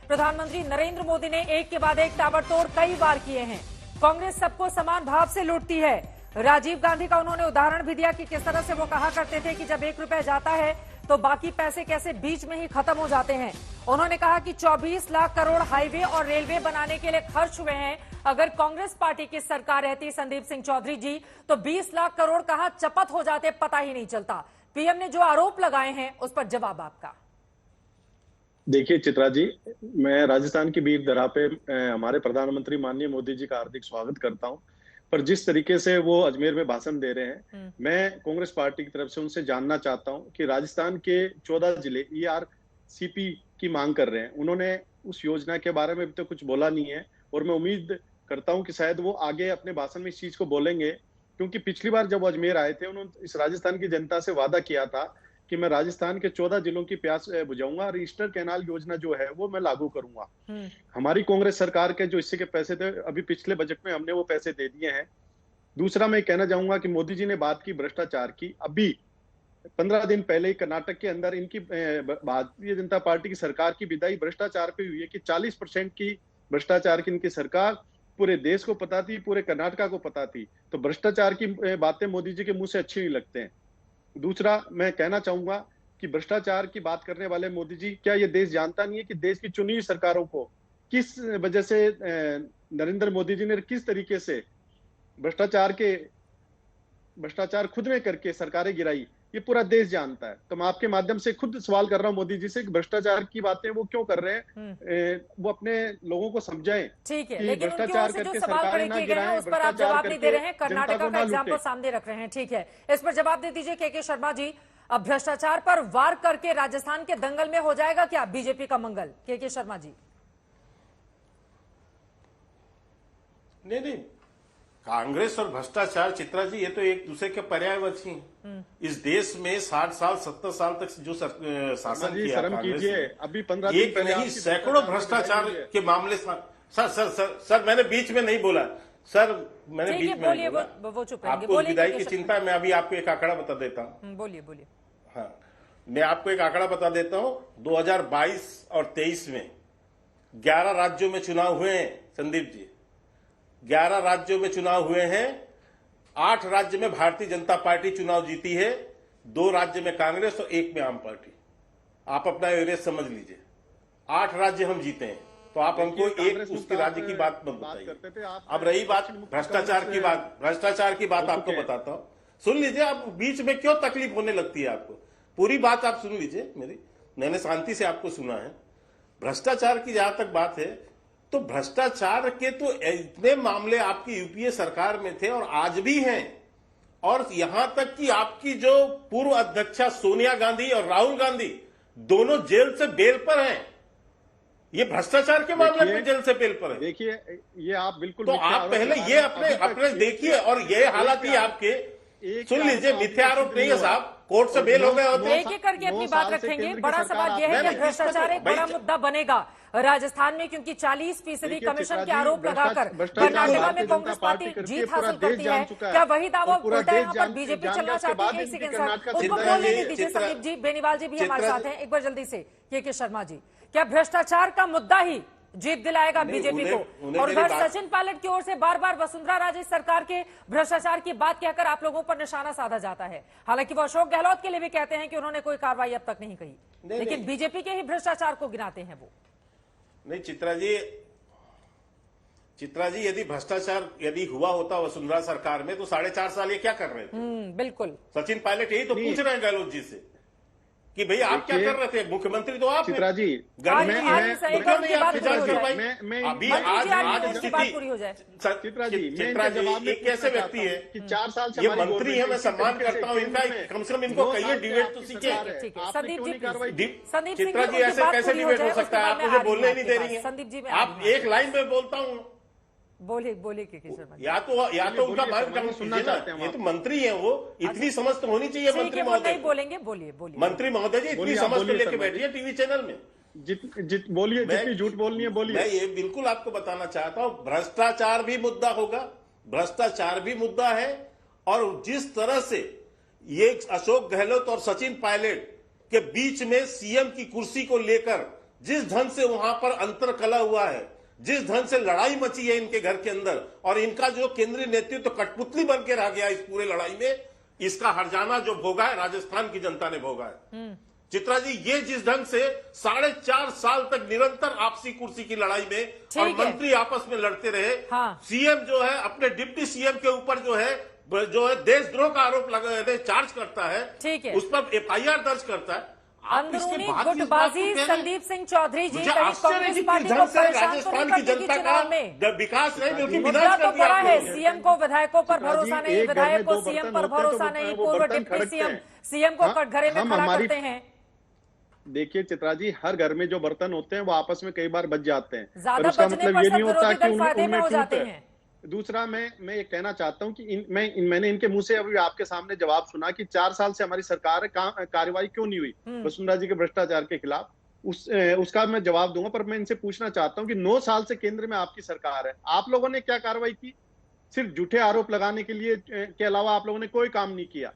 प्रधानमंत्री नरेंद्र मोदी ने एक के बाद एक ताबड़तोड़ कई बार किए हैं। कांग्रेस सबको समान भाव से लूटती है। राजीव गांधी का उन्होंने उदाहरण भी दिया कि किस तरह से वो कहा करते थे कि जब 1 रुपया जाता है तो बाकी पैसे कैसे बीच में ही खत्म हो जाते हैं। उन्होंने कहा कि 24 लाख करोड़ हाईवे और रेलवे बनाने के लिए खर्च हुए हैं। अगर कांग्रेस पार्टी की सरकार रहती संदीप सिंह चौधरी जी तो 20 लाख करोड़ कहां चपत हो जाते पता ही नहीं चलता। पीएम ने जो आरोप लगाए हैं उस पर जवाब आपका। देखिए चित्रा जी, मैं राजस्थान की वीर धरा पे हमारे प्रधानमंत्री माननीय मोदी जी का हार्दिक स्वागत करता हूं। पर जिस तरीके से वो अजमेर में भाषण दे रहे हैं, मैं कांग्रेस पार्टी की तरफ से उनसे जानना चाहता हूं कि राजस्थान के 14 जिले ERCP की मांग कर रहे हैं। उन्होंने उस योजना के बारे में अभी तक कुछ बोला नहीं है और मैं उम्मीद करता हूं कि शायद वो आगे अपने भाषण में इस चीज को बोलेंगे, क्योंकि पिछली बार जब अजमेर आए थे उन्होंने इस राजस्थान की जनता से वादा किया था कि मैं राजस्थान के 14 जिलों की प्यास बुझाऊंगा और ईस्टर कैनाल योजना जो है वो मैं लागू करूंगा। हमारी कांग्रेस सरकार के जो हिस्से के पैसे थे अभी पिछले बजट में हमने वो पैसे दे दिए हैं। दूसरा मैं कहना चाहूंगा कि मोदी जी ने बात की भ्रष्टाचार की। अभी 15 दिन पहले ही कर्नाटक के अंदर इनकी भारतीय जनता पार्टी की सरकार की विदाई भ्रष्टाचार पे हुई है कि 40% की भ्रष्टाचार की इनकी सरकार पूरे देश को पता थी, पूरे कर्नाटका को पता थी। तो भ्रष्टाचार की बातें मोदी जी के मुंह से अच्छी नहीं लगते हैं। दूसरा मैं कहना चाहूंगा कि भ्रष्टाचार की बात करने वाले मोदी जी, क्या ये देश जानता नहीं है कि देश की चुनी हुई सरकारों को किस वजह से नरेंद्र मोदी जी ने किस तरीके से भ्रष्टाचार खुद ने करके सरकारें गिराई, ये पूरा देश जानता है। तो मैं आपके माध्यम से खुद सवाल कर रहा हूं मोदी जी से कि भ्रष्टाचार की बातें वो क्यों कर रहे हैं, वो अपने लोगों को समझाएं। ठीक है, लेकिन भ्रष्टाचार करके सरकारें ना गिराएं, उस पर आप जवाब नहीं दे रहे हैं। कर्नाटका का एग्जाम्पल सामने रख रहे हैं, ठीक है, इस पर जवाब दे दीजिए के शर्मा जी। अब भ्रष्टाचार पर वार करके राजस्थान के दंगल में हो जाएगा क्या बीजेपी का मंगल? के शर्मा जी। नहीं, कांग्रेस और भ्रष्टाचार चित्रा जी ये तो एक दूसरे के पर्यायवाची हैं। इस देश में 60 साल 70 साल तक जो शासन किया कांग्रेस ने, अभी 15 एक नहीं सैकड़ों भ्रष्टाचार के मामले। सर मैंने बीच में नहीं बोला, सर मैंने बीच में नहीं बोला। आपको विदाई की चिंता है, मैं अभी आपको एक आंकड़ा बता देता हूँ। बोलिए। हाँ, मैं आपको एक आंकड़ा बता देता हूँ। 2022 और 23 में 11 राज्यों में चुनाव हुए हैं संदीप जी, 11 राज्यों में चुनाव हुए हैं। 8 राज्य में भारतीय जनता पार्टी चुनाव जीती है, 2 राज्य में कांग्रेस और 1 में आम पार्टी। आप अपना एवरेज समझ लीजिए। 8 राज्य हम जीते हैं, तो आप हमको एक उसके राज्य की बात मत बताइए। अब रही बात भ्रष्टाचार की बात आपको बताता हूं, सुन लीजिए। आप बीच में क्यों तकलीफ होने लगती है आपको? पूरी बात आप सुन लीजिए मेरी, मैंने शांति से आपको सुना है। भ्रष्टाचार की जहां तक बात है, तो भ्रष्टाचार के तो इतने मामले आपकी यूपीए सरकार में थे और आज भी हैं, और यहां तक कि आपकी जो पूर्व अध्यक्षा सोनिया गांधी और राहुल गांधी दोनों जेल से बेल पर हैं। ये भ्रष्टाचार के मामले में जेल से बेल पर है। देखिए, ये आप बिल्कुल तो आप पहले ये अपने देखिए, और ये हालात ही आपके सुन लीजिए। मिथ्या आरोप नहीं है साहब, कोर्ट से बेल हो गए होते। एक करके अपनी बात रखेंगे। बड़ा सवाल यह है कि भ्रष्टाचार एक बड़ा मुद्दा बनेगा राजस्थान में, क्योंकि 40% कमीशन के आरोप लगाकर कर्नाटका में कांग्रेस पार्टी जीत हासिल करती है। क्या वही दावा उल्टा यहाँ पर बीजेपी चलना चाहती है? एक सेकंड सर, उसको बोलने नहीं दीजिए। संदीप जी, बेनीवाल जी भी हमारे साथ हैं, एक बार जल्दी से के शर्मा जी, क्या भ्रष्टाचार का मुद्दा ही जीत दिलाएगा बीजेपी को? और उधर सचिन पायलट की ओर से बार बार वसुंधरा राजे सरकार के भ्रष्टाचार की बात कहकर आप लोगों पर निशाना साधा जाता है। हालांकि वो अशोक गहलोत के लिए भी कहते हैं कि उन्होंने कोई कार्रवाई अब तक नहीं कही, लेकिन बीजेपी के ही भ्रष्टाचार को गिनाते हैं वो। नहीं चित्रा जी, यदि भ्रष्टाचार हुआ होता वसुंधरा सरकार में तो 4.5 साल ये क्या कर रहे थे? बिल्कुल, सचिन पायलट यही तो पूछ रहे हैं गहलोत जी से कि भैया आप क्या कर रहे थे? मुख्यमंत्री तो आप चित्रा जी, एक कैसे व्यक्ति है कि 4 साल से ये मंत्री है, मैं सम्मान करता हूँ इनका, कम से कम इनको कहिए डिबेट तो सीखे। चित्रा जी ऐसे कैसे डिबेट हो सकता है? आप मुझे बोलने नहीं दे रही है। संदीप जी, आप एक लाइन में बोलता हूँ, बोलिए के शर्मा। या तो उनका बात सुनना चाहते हैं। ये तो मंत्री है, वो इतनी समझ तो होनी चाहिए मंत्री महोदय। बोलेंगे, बोलिए। मंत्री महोदय जी इतनी समझ तो लेके बैठिए टीवी चैनल में। बोलिए, जितनी झूठ बोलनी है बोलिए। मैं ये बिल्कुल आपको बताना चाहता हूं, भ्रष्टाचार भी मुद्दा होगा, भ्रष्टाचार भी मुद्दा है। और जिस तरह से ये अशोक गहलोत और सचिन पायलट के बीच में सीएम की कुर्सी को लेकर जिस ढंग से वहां पर अंतरकलह हुआ है, जिस ढंग से लड़ाई मची है इनके घर के अंदर, और इनका जो केंद्रीय नेतृत्व कठपुतली बन के रह गया इस पूरे लड़ाई में, इसका हर्जाना जो भोगा है राजस्थान की जनता ने भोगा है। चित्रा जी, ये जिस ढंग से 4.5 साल तक निरंतर आपसी कुर्सी की लड़ाई में और मंत्री आपस में लड़ते रहे, हाँ। सीएम जो है अपने डिप्टी सीएम के ऊपर जो है देशद्रोह का आरोप लगाने चार्ज करता है, उस पर एफआईआर दर्ज करता है। अंदरूनी गुटबाजी संदीप सिंह चौधरी जी मुझे कहीं आश्चर्य है कांग्रेस कि पार्टी किस को ढंग से परेशान तो राजस्थान नहीं की करती जनता चुनाव में। का विकास नहीं बल्कि मुद्दा विनाश तो कर दिया बड़ा है, आपने। सीएम को विधायकों पर चित्रा जी, भरोसा नहीं, एक घर में विधायक को दो सीएम बर्तन पर होते हैं तो भरोसा वो नहीं, बर्तन पूर्व खड़कते डिप्टी हैं। सीएम को कटघरे में खड़ा करते हैं। देखिए चित्रा जी, हर घर में जो बर्तन होते हैं वो आपस में कई बार बच जाते हैं, पर ज्यादा उसका बचने मतलब पर ये सब नहीं होता विरोधी कि दल फायदे में उनमें हो टूट जाते है। हैं। दूसरा, मैं ये कहना चाहता हूं कि मैंने इनके मुंह से अभी आपके सामने जवाब सुना कि 4 साल से हमारी सरकार कार्रवाई क्यों नहीं हुई वसुंधरा जी के भ्रष्टाचार के खिलाफ। उसका मैं जवाब दूंगा, पर मैं इनसे पूछना चाहता हूं कि 9 साल से केंद्र में आपकी सरकार है, आप लोगों ने क्या कार्रवाई की? सिर्फ झूठे आरोप लगाने के लिए के अलावा आप लोगों ने कोई काम नहीं किया।